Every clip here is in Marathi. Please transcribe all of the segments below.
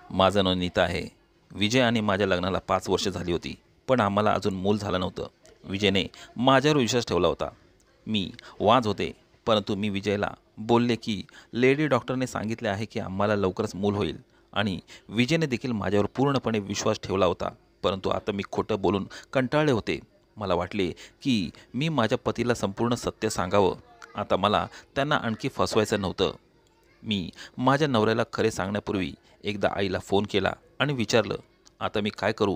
माझं नाव नीता आहे. विजय आणि माझ्या लग्नाला 5 वर्ष झाली होती, पण आम्हाला अजून मूल झालं नव्हतं. विजयने माझ्यावर विश्वास ठेवला होता. मी वाज होते, परंतु मी विजयला बोलले की लेडी डॉक्टरने सांगितले आहे की आम्हाला लवकरच मूल होईल आणि विजयने देखील माझ्यावर पूर्णपणे विश्वास ठेवला होता. परंतु आता मी खोटं बोलून कंटाळले होते. मला वाटले की मी माझ्या पतीला संपूर्ण सत्य सांगावं. आता मला त्यांना आणखी फसवायचं नव्हतं. मी माझ्या नवऱ्याला खरे सांगण्यापूर्वी एकदा आईला फोन केला आणि विचारलं, आता मी काय करू?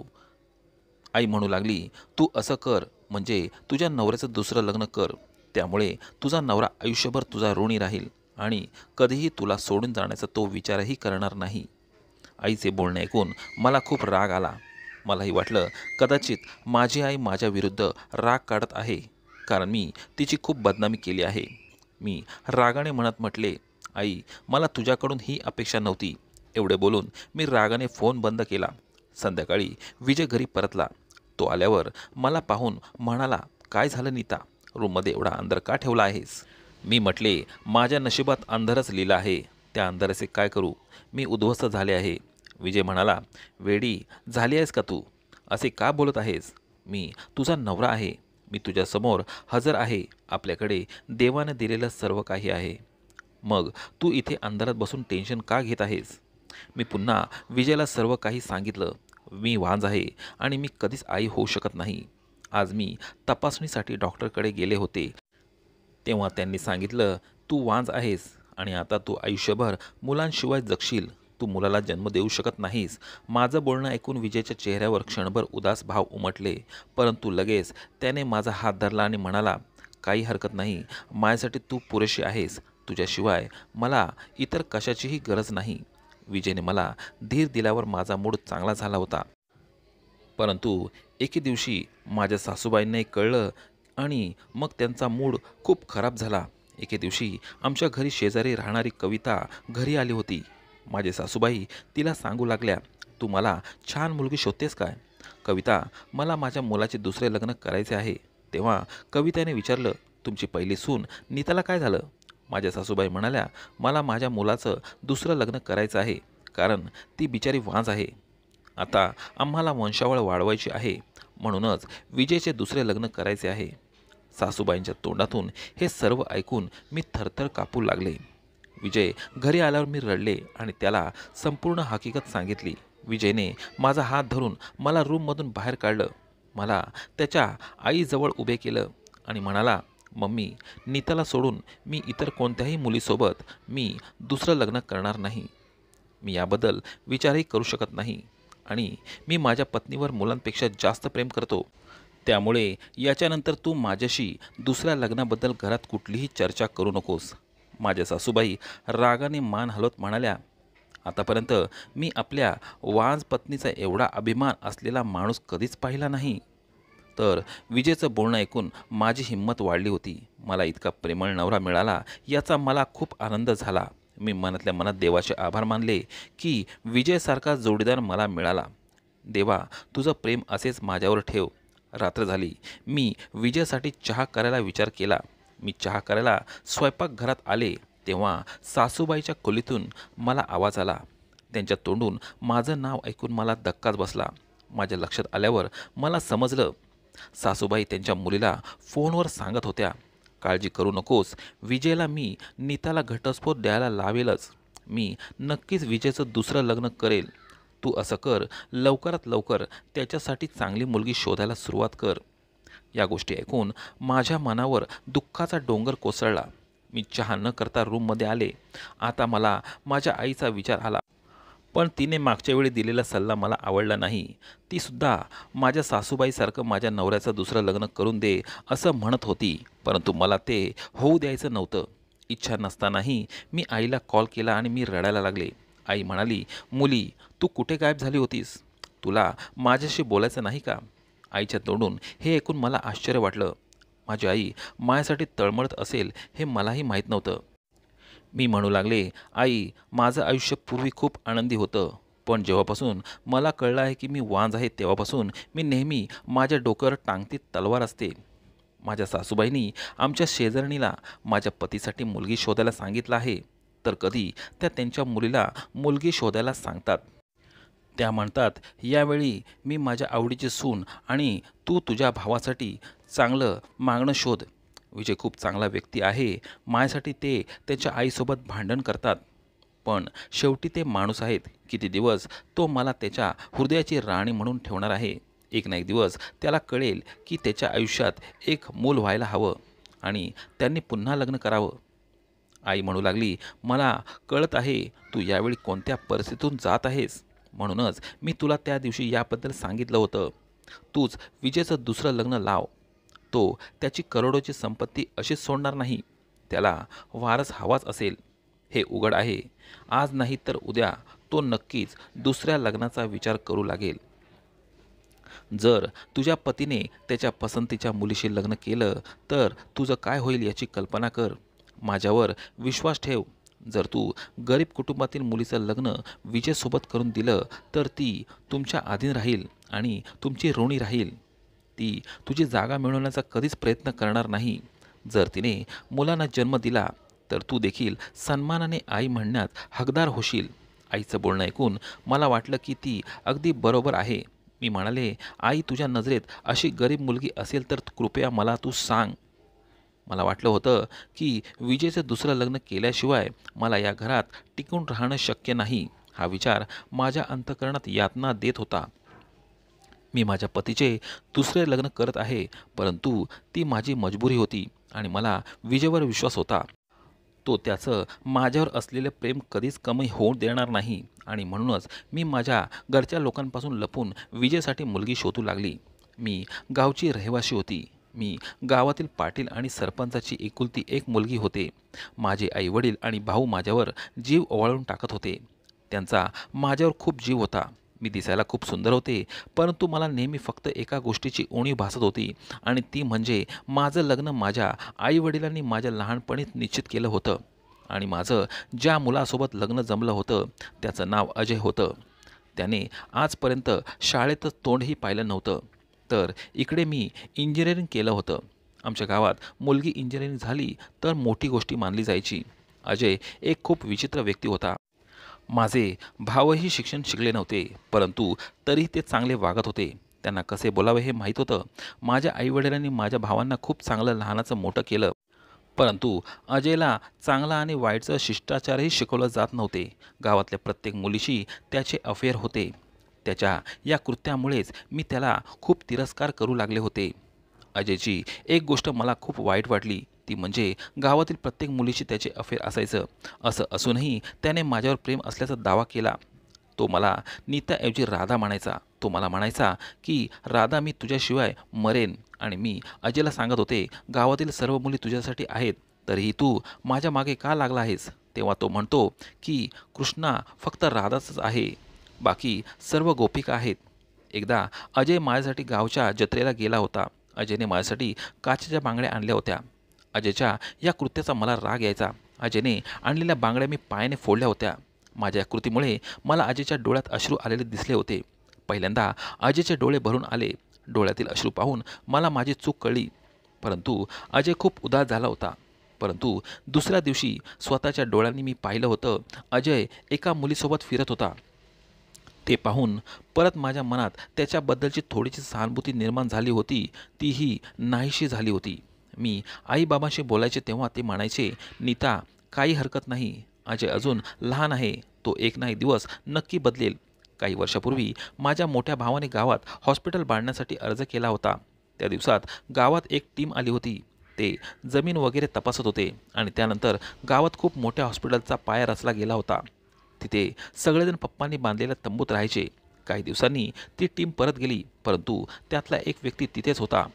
आई म्हणू लागली, तू असं कर, म्हणजे तुझ्या नवऱ्याचं दुसरं लग्न कर. त्यामुळे तुझा नवरा आयुष्यभर तुझा ऋणी राहील आणि कधीही तुला सोडून जाण्याचा तो विचारही करणार नाही. आईचे बोलणे ऐकून मला खूप राग आला. मलाही वाटलं कदाचित माझी आई माझ्या विरुद्ध राग काढत आहे, कारण मी तिची खूप बदनामी केली आहे. मी रागाने म्हटले, आई, मला तुझ्याकडून ही अपेक्षा नव्हती. एवढे बोलून मी रागाने फोन बंद केला. संध्याकाळी विजय घरी परतला. तो आल्यावर मला पाहून म्हणाला, काय झालं नीता, रूममध्ये एवढा अंधार का ठेवला आहेस? मी म्हटले, माझ्या नशिबात अंधारच लिहिला आहे, त्या अंधाराचे काय करू? मी उद्ध्वस्त झाले आहे. विजय म्हणाला, वेडी झाली आहेस का तू? असे का बोलत आहेस? मी तुझा नवरा आहे. मी तुझ्यासमोर हजर आहे. आपल्याकडे देवाने दिलेलं सर्व काही आहे. मग तू इथे अंधारात बसून टेन्शन का घेत आहेस? मी पुन्हा विजयला सर्व काही सांगितलं. मी वांज आहे आणि मी कधीच आई होऊ शकत नाही. आज मी तपासणीसाठी डॉक्टरकडे गेले होते. तेव्हा त्यांनी सांगितलं, तू वांज आहेस आणि आता तू आयुष्यभर मुलांशिवाय जगशील. तू मुलाला जन्म देऊ शकत नाहीस. माझं बोलणं ऐकून विजयच्या चेहऱ्यावर क्षणभर उदास भाव उमटले, परंतु लगेच त्याने माझा हात धरला आणि म्हणाला, काही हरकत नाही. माझ्यासाठी तू पुरेशी आहेस. तुझ्याशिवाय मला इतर कशाचीही गरज नाही. विजयने मला धीर दिल्यावर माझा मूड चांगला झाला होता. परंतु एके दिवशी माझ्या सासूबाईंनाही कळलं आणि मग त्यांचा मूड खूप खराब झाला. एके दिवशी आमच्या घरी शेजारी राहणारी कविता घरी आली होती. माझे सासूबाई तिला सांगू लागल्या, तू मला छान मुलगी शोधतेस काय? कविता, मला माझ्या मुलाचे दुसरे लग्न करायचे आहे. तेव्हा कविताने विचारलं, तुमची पहिली सून नीताला काय झालं? माझ्या सासूबाई म्हणाल्या, मला माझ्या मुलाचं दुसरं लग्न करायचं आहे, कारण ती बिचारी वांज आहे. आता आम्हाला वंशावळ वाढवायची आहे, म्हणूनच विजयचे दुसरे लग्न करायचे आहे. सासूबाईंच्या तोंडातून हे सर्व ऐकून मी थरथर कापू लागले. विजय घरी आल्यावर मी रडले आणि त्याला संपूर्ण हकीकत सांगितली. विजयने माझा हात धरून मला रूममधून बाहेर काढलं. मला त्याच्या आईजवळ उभे केलं आणि म्हणाला, मम्मी, नीताला सोडून मी इतर कोणत्याही मुलीसोबत मी दुसरं लग्न करणार नाही. मी याबद्दल विचारही करू शकत नाही आणि मी माझ्या पत्नीवर मुलांपेक्षा जास्त प्रेम करतो. त्यामुळे याच्यानंतर तू माझ्याशी दुसऱ्या लग्नाबद्दल घरात कुठलीही चर्चा करू नकोस. माझ्या सासूबाई रागाने मान हलवत म्हणाल्या, आतापर्यंत मी आपल्या वांज पत्नीचा एवढा अभिमान असलेला माणूस कधीच पाहिला नाही. तर विजयचं बोलणं ऐकून माझी हिंमत वाढली होती. मला इतका प्रेमळ नवरा मिळाला याचा मला खूप आनंद झाला. मी मनातल्या मनात देवाचे आभार मानले की विजयसारखा जोडीदार मला मिळाला. देवा, तुझं प्रेम असेच माझ्यावर ठेव. रात्र झाली. मी विजयसाठी चहा करायला विचार केला. मी चहा करायला स्वयंपाकघरात आले तेव्हा सासूबाईच्या खोलीतून मला आवाज आला. त्यांच्या तोंडून माझं नाव ऐकून मला धक्काच बसला. माझ्या लक्षात आल्यावर मला समजलं, सासूबाई त्यांच्या मुलीला फोनवर सांगत होत्या, काळजी करू नकोस, विजयला मी नीताला घटस्फोट द्यायला लावेलच. मी नक्कीच विजयचं दुसरं लग्न करेल. तू असं कर, लवकरात लवकर त्याच्यासाठी चांगली मुलगी शोधायला सुरुवात कर. या गोष्टी ऐकून माझ्या मनावर दुःखाचा डोंगर कोसळला. मी चहा न करता रूममध्ये आले. आता मला माझ्या आईचा विचार आला, पण तिने मागच्या वेळी दिलेला सल्ला मला आवडला नाही. ती सुद्धा माझ्या सासूबाईसारखं माझ्या नवऱ्याचं दुसरं लग्न करून दे असं म्हणत होती, परंतु मला ते होऊ द्यायचं नव्हतं. इच्छा नसतानाही मी आईला कॉल केला आणि मी रडायला लागले. आई म्हणाली, मुली, तू कुठे गायब झाली होतीस? तुला माझ्याशी बोलायचं नाही का? आईच्या तोंडून हे ऐकून मला आश्चर्य वाटलं. माझी आई माझ्यासाठी तळमळत असेल हे मलाही माहीत नव्हतं. मी म्हणू लागले, आई, माझं आयुष्य पूर्वी खूप आनंदी होतं, पण जेव्हापासून मला कळलं आहे की मी वांज आहे तेव्हापासून मी नेहमी माझ्या डोक्यावर टांगती तलवार असते. माझ्या सासूबाईंनी आमच्या शेजारणीला माझ्या पतीसाठी मुलगी शोधायला सांगितलं आहे, तर कधी त्या त्यांच्या मुलीला मुलगी शोधायला सांगतात. त्या म्हणतात, यावेळी मी माझ्या आवडीची सून आणि तू तुझ्या भावासाठी चांगलं मागणं शोध. विजय खूप चांगला व्यक्ती आहे. माझ्यासाठी ते त्याच्या आईसोबत भांडण करतात. पण शेवटी ते माणूस आहेत. किती दिवस तो मला त्याच्या हृदयाची राणी म्हणून ठेवणार आहे. एक ना एक दिवस त्याला कळेल की त्याच्या आयुष्यात एक मूल व्हायला हवं आणि त्यांनी पुन्हा लग्न करावं. आई म्हणू लागली, मला कळत आहे तू यावेळी कोणत्या परिस्थितीतून जात आहेस. म्हणूनच मी तुला त्या दिवशी याबद्दल सांगितलं होतं. तूच विजयचं दुसरं लग्न लाव. तो त्याची करोडोची संपत्ती अशीच सोडणार नाही. त्याला वारस हवाच असेल. हे उघड आहे. आज नाही तर उद्या तो नक्कीच दुसऱ्या लग्नाचा विचार करू लागेल. जर तुझ्या पतीने त्याच्या पसंतीच्या मुलीशी लग्न केलं तर तुझं काय होईल याची कल्पना कर. माझ्यावर विश्वास ठेव. जर तू गरीब कुटुंबातील मुलीचं लग्न विजयसोबत करून दिलं तर ती तुमच्या अधीन राहील आणि तुमची ऋणी राहील. ती तुझी जागा मिळवण्याचा कधीच प्रयत्न करणार नाही. जर तिने मुलांना जन्म दिला तर तू देखील सन्मानाने आई म्हणण्यात हकदार होशील. आईचं बोलणं ऐकून मला वाटलं की ती अगदी बरोबर आहे. मी म्हणाले, आई तुझ्या नजरेत अशी गरीब मुलगी असेल तर कृपया मला तू सांग. मला वाटलं होतं की विजयचं दुसरं लग्न केल्याशिवाय मला या घरात टिकून राहणं शक्य नाही. हा विचार माझ्या अंतःकरणात यातना देत होता. मी माझ्या पतीचे दुसरे लग्न करत आहे, परंतु ती माझी मजबुरी होती आणि मला विजयवर विश्वास होता. तो त्याचं माझ्यावर असलेले प्रेम कधीच कमी होऊ देणार नाही आणि म्हणूनच मी माझ्या घरच्या लोकांपासून लपून विजयसाठी मुलगी शोधू लागली. मी गावची रहिवाशी होती. मी गावातील पाटील आणि सरपंचाची एकुलती एक मुलगी होते. माझे आईवडील आणि भाऊ माझ्यावर जीव ओवाळून टाकत होते. त्यांचा माझ्यावर खूप जीव होता. मी दिसायला खूप सुंदर होते, परंतु मला नेहमी फक्त एका गोष्टीची उणीव भासत होती आणि ती म्हणजे माझं लग्न माझ्या आईवडिलांनी माझ्या लहानपणीच निश्चित केलं होतं आणि माझं ज्या मुलासोबत लग्न जमलं होतं त्याचं नाव अजय होतं. त्याने आजपर्यंत शाळेतच तोंडही पाहिलं नव्हतं. तर इकडे मी इंजिनिअरिंग केलं होतं. आमच्या गावात मुलगी इंजिनिअरिंग झाली तर मोठी गोष्टी मानली जायची. अजय एक खूप विचित्र व्यक्ती होता. माझे भावही शिक्षण शिकले नव्हते, परंतु तरी ते चांगले वागत होते. त्यांना कसे बोलावे हे माहीत होतं. माझ्या आईवडिलांनी माझ्या भावांना खूप चांगलं लहानाचं मोठं केलं, परंतु अजयला चांगला आणि वाईटचं शिष्टाचारही शिकवलं जात नव्हते. गावातल्या प्रत्येक मुलीशी त्याचे अफेअर होते. त्याच्या या कृत्यामुळेच मी त्याला खूप तिरस्कार करू लागले होते. अजयची एक गोष्ट मला खूप वाईट वाटली, ती म्हणजे गावातील प्रत्येक मुलीशी त्याचे अफेअर असायचं. असं असूनही त्याने माझ्यावर प्रेम असल्याचा दावा केला. तो मला नीताऐवजी राधा म्हणायचा. तो मला म्हणायचा की राधा मी तुझ्याशिवाय मरेन आणि मी अजयला सांगत होते, गावातील सर्व मुली तुझ्यासाठी आहेत, तरीही तू माझ्या मागे का लागला आहेस. तेव्हा तो म्हणतो की कृष्णा फक्त राधाच आहे, बाकी सर्व गोपिका आहेत. एकदा अजय माझ्यासाठी गावच्या जत्रेला गेला होता. अजयने माझ्यासाठी काचेच्या बांगड्या आणल्या होत्या. अजयच्या या कृत्याचा मला राग यायचा. अजयने आणलेल्या बांगड्या मी पायाने फोडल्या होत्या. माझ्या या कृतीमुळे मला अजयच्या डोळ्यात अश्रू आलेले दिसले होते. पहिल्यांदा अजयचे डोळे भरून आले. डोळ्यातील अश्रू पाहून मला माझी चूक कळली. परंतु अजय खूप उदास झाला होता. परंतु दुसऱ्या दिवशी स्वतःच्या डोळ्यांनी मी पाहिलं होतं, अजय एका मुलीसोबत फिरत होता. ते पाहून परत माझ्या मनात त्याच्याबद्दलची थोडीशी सहानुभूती निर्माण झाली होती. तीही नाहीशी झाली होती. मी आईबाबांशी बोलायचे तेव्हा ते म्हणायचे, नीता काही हरकत नाही, अजय अजून लहान आहे, तो एक ना एक दिवस नक्की बदलेल. काही वर्षापूर्वी माझ्या मोठ्या भावाने गावात हॉस्पिटल बांधण्यासाठी अर्ज केला होता. त्या दिवसात गावात एक टीम आली होती. ते जमीन वगैरे तपासत होते आणि त्यानंतर गावात खूप मोठ्या हॉस्पिटलचा पाया रचला गेला होता. तिथे सगळेजण पप्पांनी बांधलेल्या तंबूत राहायचे. काही दिवसांनी ती टीम परत गेली, परंतु त्यातला एक व्यक्ती तिथेच होता.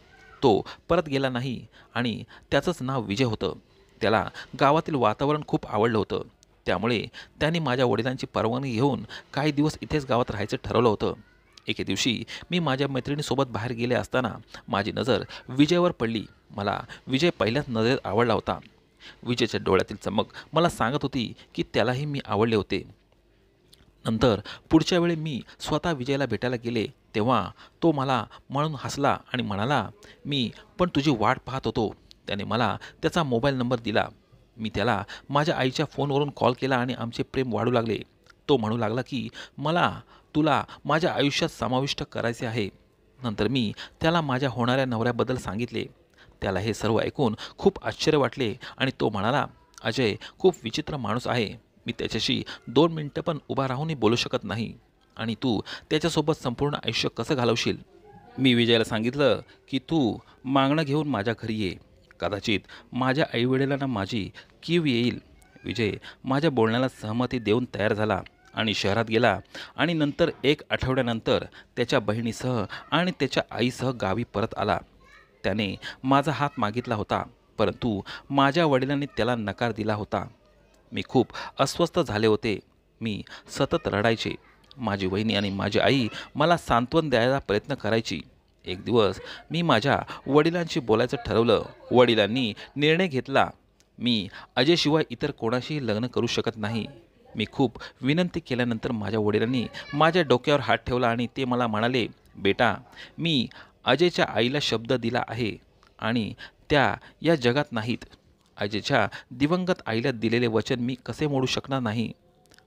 तो परत गेला नाही आणि त्याचंच नाव विजय होतं. त्याला गावातील वातावरण खूप आवडलं होतं. त्यामुळे त्यांनी माझ्या वडिलांची परवानगी घेऊन काही दिवस इथेच गावात राहायचं ठरवलं होतं. एके दिवशी मी माझ्या मैत्रिणीसोबत बाहेर गेले असताना माझी नजर विजयवर पडली. मला विजय पहिल्याच नजरेत आवडला होता. विजयच्या डोळ्यातील चमक मला सांगत होती की त्यालाही मी आवडले होते. नंतर पुढच्या वेळी मी स्वतः विजयला भेटायला गेले तेव्हा तो मला म्हणून हसला आणि म्हणाला, मी पण तुझी वाट पाहत होतो. त्याने मला त्याचा मोबाईल नंबर दिला. मी त्याला माझ्या आईच्या फोनवरून कॉल केला आणि आमचे प्रेम वाढू लागले. तो म्हणू लागला की मला तुला माझ्या आयुष्यात समाविष्ट करायचे आहे. नंतर मी त्याला माझ्या होणाऱ्या नवऱ्याबद्दल सांगितले. त्याला हे सर्व ऐकून खूप आश्चर्य वाटले आणि तो म्हणाला, अजय खूप विचित्र माणूस आहे. मी त्याच्याशी 2 मिनिटं पण उभा राहूनही बोलू शकत नाही आणि तू त्याच्यासोबत संपूर्ण आयुष्य कसं घालवशील. मी विजयला सांगितलं की तू मागणं घेऊन माझ्या घरी ये. कदाचित माझ्या आईवडिलांना माझी कीव येईल. विजय माझ्या बोलण्याला सहमती देऊन तयार झाला आणि शहरात गेला आणि नंतर 1 आठवड्यानंतर त्याच्या बहिणीसह आणि त्याच्या आईसह गावी परत आला. त्याने माझा हात मागितला होता, परंतु माझ्या वडिलांनी त्याला नकार दिला होता. मी खूप अस्वस्थ झाले होते. मी सतत रडायचे. माझी वहिनी आणि माझी आई मला सांत्वन द्यायला प्रयत्न करायची. एक दिवस मी माझ्या वडिलांशी बोलायचं ठरवलं. वडिलांनी निर्णय घेतला. मी अजयशिवाय इतर कोणाशीही लग्न करू शकत नाही. मी खूप विनंती केल्यानंतर माझ्या वडिलांनी माझ्या डोक्यावर हात ठेवला आणि ते मला म्हणाले, बेटा, मी अजयच्या आईला शब्द दिला आहे आणि त्या या जगात नाहीत. अजयच्या दिवंगत आईला दिलेले वचन मी कसे मोडू शकणार नाही.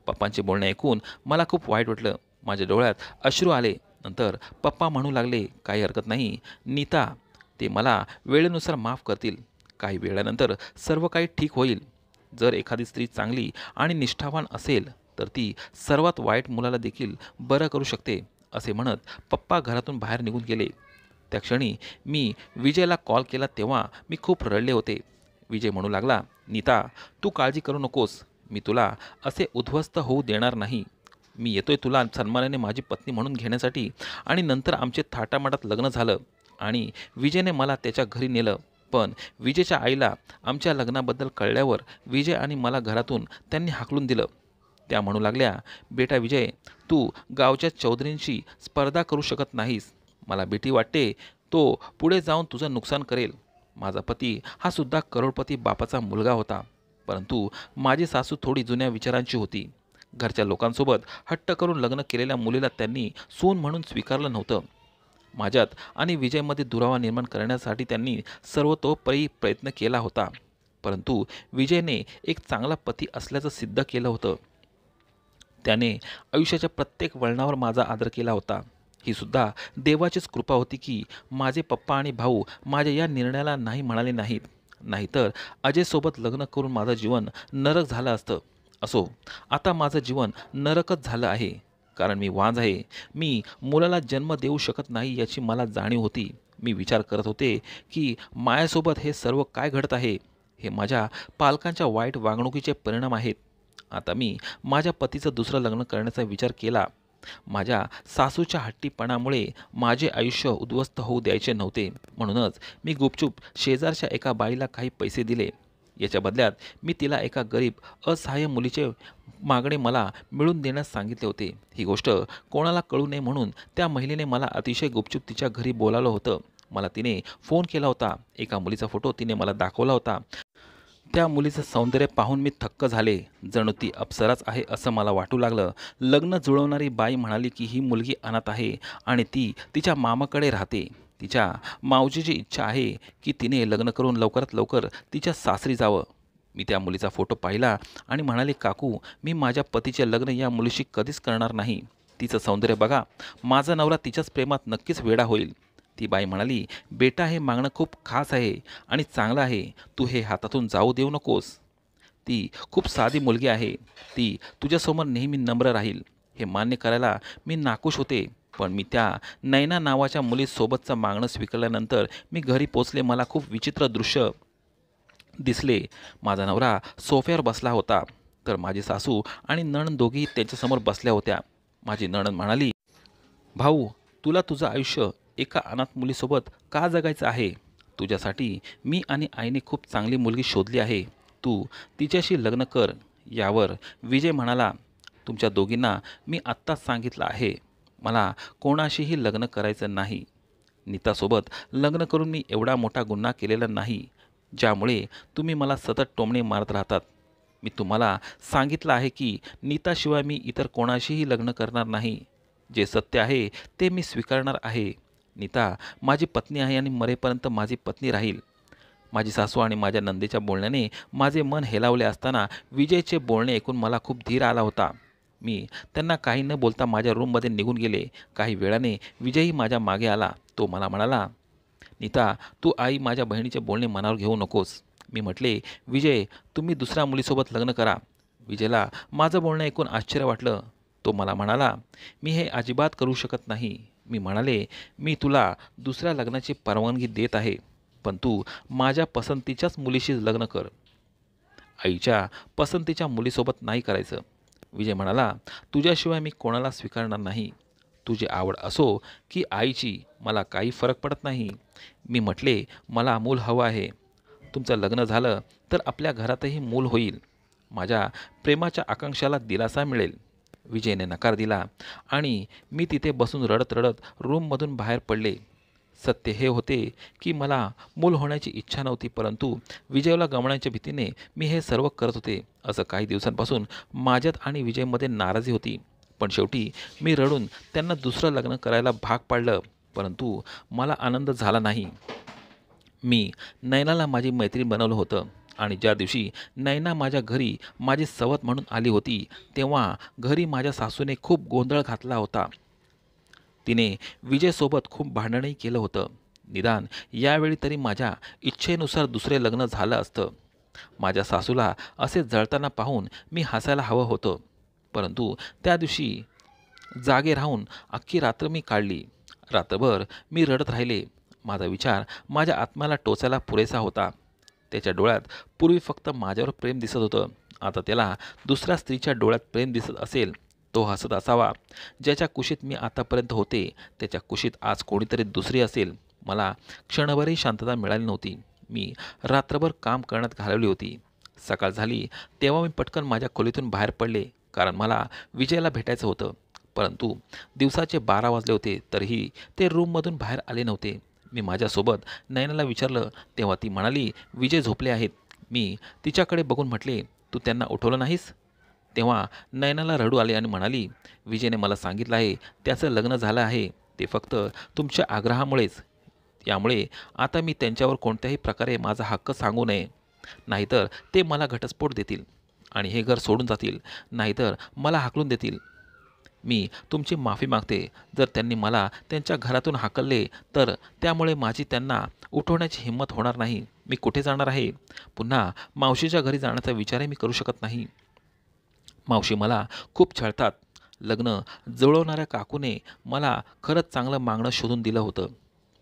पप्पांचे बोलणे ऐकून मला खूप वाईट वाटलं. माझ्या डोळ्यात अश्रू आले. नंतर पप्पा म्हणू लागले, काही हरकत नाही नीता, ते मला वेळेनुसार माफ करतील. काही वेळानंतर सर्व काही ठीक होईल. जर एखादी स्त्री चांगली आणि निष्ठावान असेल तर ती सर्वात वाईट मुलाला देखील बरं करू शकते, असे म्हणत पप्पा घरातून बाहेर निघून गेले. त्या क्षणी मी विजयला कॉल केला तेव्हा मी खूप रडले होते. विजय म्हणू लागला, नीता, तू काळजी करू नकोस. मी तुला असे उद्ध्वस्त होऊ देणार नाही. मी येतोय तुला सन्मानाने माझी पत्नी म्हणून घेण्यासाठी. आणि नंतर आमचे थाटामाटात लग्न झालं आणि विजयने मला त्याच्या घरी नेलं. पण विजयच्या आईला आमच्या लग्नाबद्दल कळल्यावर विजय आणि मला घरातून त्यांनी हाकलून दिलं. त्या म्हणू लागल्या, बेटा विजय, तू गावच्या चौधरींशी स्पर्धा करू शकत नाहीस. मला भीती वाटते तो पुढे जाऊन तुझं नुकसान करेल. माझा पती हा सुद्धा करोडपती बापाचा मुलगा होता, परंतु माझी सासू थोडी जुन्या विचारांची होती. घरच्या लोकांसोबत हट्ट करून लग्न केलेल्या मुलीला त्यांनी सून म्हणून स्वीकारलं नव्हतं. माझ्यात आणि विजयमध्ये दुरावा निर्माण करण्यासाठी त्यांनी सर्वतोपरी प्रयत्न केला होता, परंतु विजयने एक चांगला पती असल्याचं सिद्ध केलं होतं. त्याने आयुष्याच्या प्रत्येक वळणावर माझा आदर केला होता. ही सुद्धा देवाचीच कृपा होती की माझे पप्पा आणि भाऊ माझ्या या निर्णयाला नाही म्हणाले नाहीत. नाहीतर अजयसोबत लग्न करून माझं जीवन नरक झालं असतं. असो, आता माझं जीवन नरकच झालं आहे, कारण मी वांज आहे. मी मुलाला जन्म देऊ शकत नाही याची मला जाणीव होती. मी विचार करत होते की माझ्यासोबत हे सर्व काय घडत आहे. हे माझ्या पालकांच्या वाईट वागणुकीचे परिणाम आहेत. आता मी माझ्या पतीचं दुसरं लग्न करण्याचा विचार केला. माझ्या सासूच्या हट्टीपणामुळे माझे आयुष्य उद्ध्वस्त होऊ द्यायचे नव्हते. म्हणूनच मी गुपचूप शेजारच्या एका बाईला काही पैसे दिले. याच्या बदल्यात मी तिला एका गरीब असहाय्य मुलीचे मागणे मला मिळवून देण्यास सांगितले होते. ही गोष्ट कोणाला कळू नये म्हणून त्या महिलेने मला अतिशय गुपचूप तिच्या घरी बोलावलं होतं. मला तिने फोन केला होता. एका मुलीचा फोटो तिने मला दाखवला होता. त्या मुलीचं सौंदर्य पाहून मी थक्क झाले. जणू ती अप्सराच आहे असं मला वाटू लागलं. लग्न जुळवणारी बाई म्हणाली की ही मुलगी अनाथ आहे आणि ती तिच्या मामाकडे राहते. तिच्या मावशीची इच्छा आहे की तिने लग्न करून लवकरात लवकर तिच्या सासरी जावं. मी त्या मुलीचा फोटो पाहिला आणि म्हणाले, काकू, मी माझ्या पतीचे लग्न या मुलीशी कधीच करणार नाही. तिचं सौंदर्य बघा. माझा नवरा तिच्याच प्रेमात नक्कीच वेडा होईल. ती बाई म्हणाली, बेटा, हे मागणं खूप खास आहे आणि चांगलं आहे. तू हे हातातून जाऊ देऊ नकोस. ती खूप साधी मुलगी आहे. ती तुझ्यासमोर नेहमी नम्र राहील. हे मान्य करायला मी नाखुश होते, पण मी त्या नैना नावाच्या मुलीसोबतचं मागणं स्वीकारल्यानंतर मी घरी पोचले. मला खूप विचित्र दृश्य दिसले. माझा नवरा सोफ्यावर बसला होता, तर माझी सासू आणि नणंद दोघी त्यांच्यासमोर बसल्या होत्या. माझी नणंद म्हणाली, भाऊ, तुला तुझं आयुष्य एका अनाथ मुलीसोबत का जगायचं आहे? तुझ्यासाठी मी आणि आईने खूप चांगली मुलगी शोधली आहे. तू तिच्याशी लग्न कर. यावर विजय म्हणाला, तुमच्या दोघींना मी आत्ताच सांगितलं आहे, मला कोणाशीही लग्न करायचं नाही. नीतासोबत लग्न करून मी एवढा मोठा गुन्हा केलेला नाही, ज्यामुळे तुम्ही मला सतत टोमणे मारत राहतात. मी तुम्हाला सांगितलं आहे की नीताशिवाय मी इतर कोणाशीही लग्न करणार नाही. जे सत्य आहे ते मी स्वीकारणार आहे. नीता माझी पत्नी आहे आणि मरेपर्यंत माझी पत्नी राहील. माझी सासू आणि माझ्या नंदेच्या बोलण्याने माझे मन हेलावले असताना विजयचे बोलणे ऐकून मला खूप धीर आला होता. मी त्यांना काही न बोलता माझ्या रूममध्ये निघून गेले. काही वेळाने विजयही माझ्या मागे आला. तो मला म्हणाला, नीता, तू आई माझ्या बहिणीचे बोलणे मनावर घेऊ नकोस. मी म्हटले, विजय, तुम्ही दुसऱ्या मुलीसोबत लग्न करा. विजयला माझं बोलणं ऐकून आश्चर्य वाटलं. तो मला म्हणाला, मी हे अजिबात करू शकत नाही. मी म्हणाले, मी तुला दुसऱ्या लग्नाची परवानगी देत आहे, पण तू माझ्या पसंतीच्याच मुलीशी लग्न कर. आईच्या पसंतीच्या मुलीसोबत नाही करायचं. विजय म्हणाला, तुझ्याशिवाय मी कोणाला स्वीकारणार नाही. तुझी आवड असो की आईची, मला काही फरक पडत नाही. मी म्हटले, मला मूल हवं आहे. तुमचं लग्न झालं तर आपल्या घरातही मूल होईल. माझ्या प्रेमाच्या आकांक्षाला दिलासा मिळेल. विजयने नकार दिला आणि मी तिथे बसून रडत रडत रूममधून बाहेर पडले. सत्य हे होते की मला मूल होण्याची इच्छा नव्हती, परंतु विजयला गमवण्याच्या भीतीने मी हे सर्व करत होते. असं काही दिवसांपासून माझ्यात आणि विजयमध्ये नाराजी होती. पण शेवटी मी रडून त्यांना दुसरं लग्न करायला भाग पाडलं, परंतु मला आनंद झाला नाही. मी नैनाला माझी मैत्रीण बनवलं होतं आणि ज्या दिवशी नैना माझ्या घरी माझी सवत म्हणून आली होती, तेव्हा घरी माझ्या सासूने खूप गोंधळ घातला होता. तिने विजयसोबत खूप भांडणही केलं होतं. निदान यावेळी तरी माझ्या इच्छेनुसार दुसरे लग्न झालं असतं. माझ्या सासूला असे जळताना पाहून मी हसायला हवं होतं, परंतु त्या दिवशी जागे राहून अख्खी रात्र मी काढली. रात्रभर मी रडत राहिले. माझा विचार माझ्या आत्म्याला टोचायला पुरेसा होता. त्याच्या डोळ्यात पूर्वी फक्त माझ्यावर प्रेम दिसत होतं, आता त्याला दुसऱ्या स्त्रीच्या डोळ्यात प्रेम दिसत असेल. तो हसत असावा. ज्याच्या कुशीत मी आतापर्यंत होते, त्याच्या कुशीत आज कोणीतरी दुसरी असेल. मला क्षणभरही शांतता मिळाली नव्हती. मी रात्रभर काम करण्यात घालवली होती. सकाळ झाली तेव्हा मी पटकन माझ्या खोलीतून बाहेर पडले, कारण मला विजयला भेटायचं होतं. परंतु दिवसाचे 12 वाजले होते, तरीही ते रूममधून बाहेर आले नव्हते. मी माझ्यासोबत नयनाला विचारलं, तेव्हा ती म्हणाली, विजय झोपले आहेत. मी तिच्याकडे बघून म्हटले, तू त्यांना उठवलं नाहीस? तेव्हा नयनाला रडू आले आणि म्हणाली, विजयने मला सांगितलं आहे त्याचं लग्न झालं आहे, ते फक्त तुमच्या आग्रहामुळेच. यामुळे आता मी त्यांच्यावर कोणत्याही प्रकारे माझा हक्क सांगू नये, नाहीतर ते मला घटस्फोट देतील आणि हे घर सोडून जातील, नाहीतर मला हाकलून देतील. मी तुमची माफी मागते. जर त्यांनी मला त्यांच्या घरातून हाकलले तर त्यामुळे माझी त्यांना उठवण्याची हिंमत होणार नाही. मी कुठे जाणार आहे? पुन्हा मावशीच्या घरी जाण्याचा विचारही मी करू शकत नाही. मावशी मला खूप छळतात. लग्न जुळवणाऱ्या काकूने मला खरंच चांगलं मागणं शोधून दिलं होतं.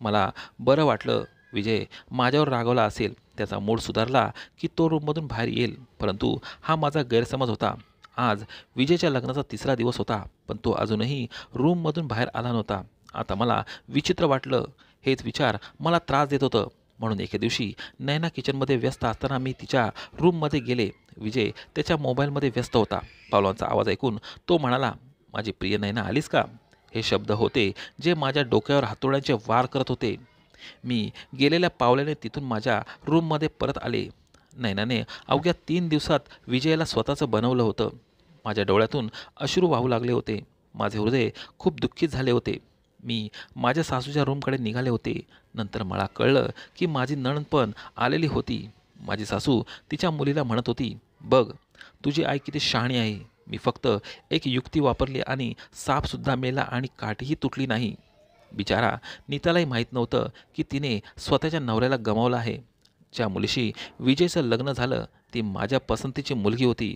मला बरं वाटलं. विजय माझ्यावर रागावला असेल, त्याचा मूड सुधारला की तो रूममधून बाहेर येईल, परंतु हा माझा गैरसमज होता. आज विजयच्या लग्नाचा 3रा दिवस होता, पण तो अजूनही रूममधून बाहेर आला नव्हता. आता मला विचित्र वाटलं. हेच विचार मला त्रास देत होतं. म्हणून एके दिवशी नैना किचनमध्ये व्यस्त असताना मी तिच्या रूममध्ये गेले. विजय त्याच्या मोबाईलमध्ये व्यस्त होता. पावलांचा आवाज ऐकून तो म्हणाला, माझी प्रिय नैना, आलीस का? हे शब्द होते जे माझ्या डोक्यावर हातोड्यांचे वार करत होते. मी गेलेल्या पावलाने तिथून माझ्या रूममध्ये परत आले. नैनाने अवघ्या 3 दिवसात विजयाला स्वतःचं बनवलं होतं. माझ्या डोळ्यातून अश्रू वाहू लागले होते. माझे हृदय खूप दुःखित झाले होते. मी माझ्या सासूच्या रूमकडे निघाले होते. नंतर मला कळलं की माझी नणंद पण आलेली होती. माझी सासू तिच्या मुलीला म्हणत होती, बघ तुझी आई किती शहाणी आहे. मी फक्त एक युक्ती वापरली आणि सापसुद्धा मेला आणि काठीही तुटली नाही. बिचारा नीतालाही माहीत नव्हतं की तिने स्वतःच्या नवऱ्याला गमावलं आहे. ज्या मुलीशी विजयचं लग्न झालं ती माझ्या पसंतीची मुलगी होती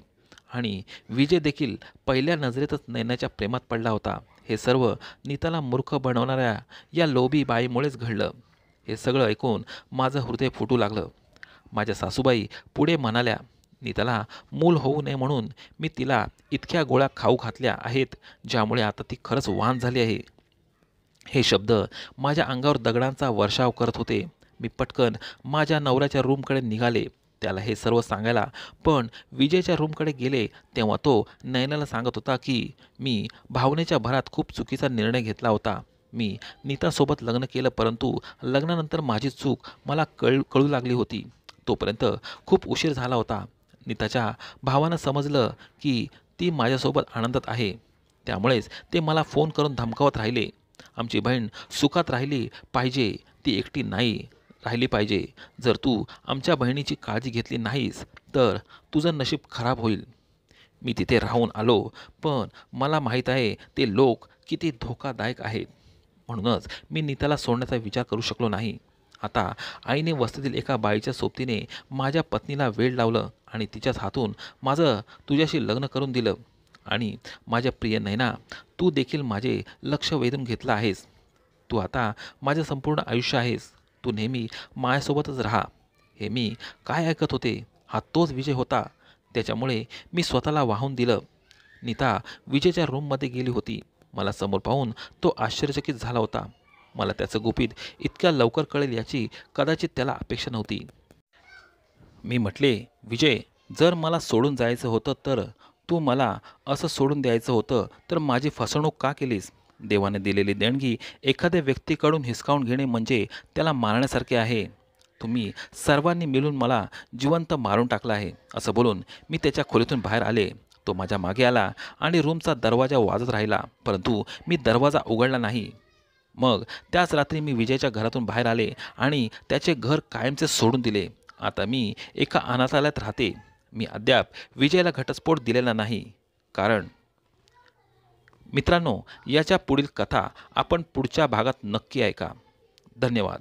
आणि विजय देखील पहिल्या नजरेतच नैनाच्या प्रेमात पडला होता. हे सर्व नीताला मूर्ख बनवणाऱ्या या लोभी बाईमुळेच घडलं. हे सगळं ऐकून माझं हृदय फुटू लागलं. माझ्या सासूबाई पुढे म्हणाल्या, नीताला मूल होऊ नये म्हणून मी तिला इतक्या गोळ्या खाऊ घातल्या आहेत, ज्यामुळे आता ती खरंच वाहन झाली आहे. हे शब्द माझ्या अंगावर दगडांचा वर्षाव करत होते. मी पटकन माझ्या नवऱ्याच्या रूमकडे निघाले त्याला हे सर्व सांगायला. पण विजयच्या रूमकडे गेले तेव्हा तो नयनाला सांगत होता की मी भावनेच्या भरात खूप चुकीचा निर्णय घेतला होता. मी नीतासोबत लग्न केलं, परंतु लग्नानंतर माझी चूक मला कळू लागली होती. तोपर्यंत खूप उशीर झाला होता. नीताच्या भावानं समजलं की ती माझ्यासोबत आनंदात आहे, त्यामुळेच ते मला फोन करून धमकावत राहिले. आमची बहीण सुखात राहिली पाहिजे, ती एकटी नाही राहिली पाहिजे. जर तू आमच्या बहिणीची काळजी घेतली नाहीस तर तुझं नशीब खराब होईल. मी तिथे राहून आलो, पण मला माहीत आहे ते लोक किती धोकादायक आहेत. म्हणूनच मी नीताला सोडण्याचा विचार करू शकलो नाही. आता आईने वस्तीतील एका बाईच्या सोबतीने माझ्या पत्नीला वेड लावलं आणि तिच्याच हातून माझं तुझ्याशी लग्न करून दिलं. आणि माझ्या प्रिय नैना, तू देखील माझे लक्ष वेधून घेतलं आहेस. तू आता माझं संपूर्ण आयुष्य आहेस. तू नेहमी माझ्यासोबतच राहा. हे मी काय ऐकत होते? हा तोच विजय होता. त्याच्यामुळे मी स्वतःला वाहून दिलं. नीता विजयच्या रूममध्ये गेली होती. मला समोर पाहून तो आश्चर्यचकित झाला होता. मला त्याचं गुपित इतक्या लवकर कळेल याची कदाचित त्याला अपेक्षा नव्हती. मी म्हटले, विजय, जर मला सोडून जायचं होतं तर तू मला असं सोडून द्यायचं होतं तर माझी फसवणूक का केलीस? देवाने दिलेली देणगी एखाद्या व्यक्तीकडून हिसकावून घेणे म्हणजे त्याला मारण्यासारखे आहे. तुम्ही सर्वांनी मिळून मला जिवंत मारून टाकलं आहे. असं बोलून मी त्याच्या खोलीतून बाहेर आले. तो माझ्या मागे आला आणि रूमचा दरवाजा वाजत राहिला, परंतु मी दरवाजा उघडला नाही. मग त्याच रात्री मी विजयच्या घरातून बाहेर आले आणि त्याचे घर कायमचे सोडून दिले. आता मी एका अनाथालयात राहते. मी अद्याप विजयला घटस्फोट दिलेला नाही. कारण मित्रांनो, याच्या पुढील कथा आपण पुढच्या भागात नक्की ऐका. धन्यवाद.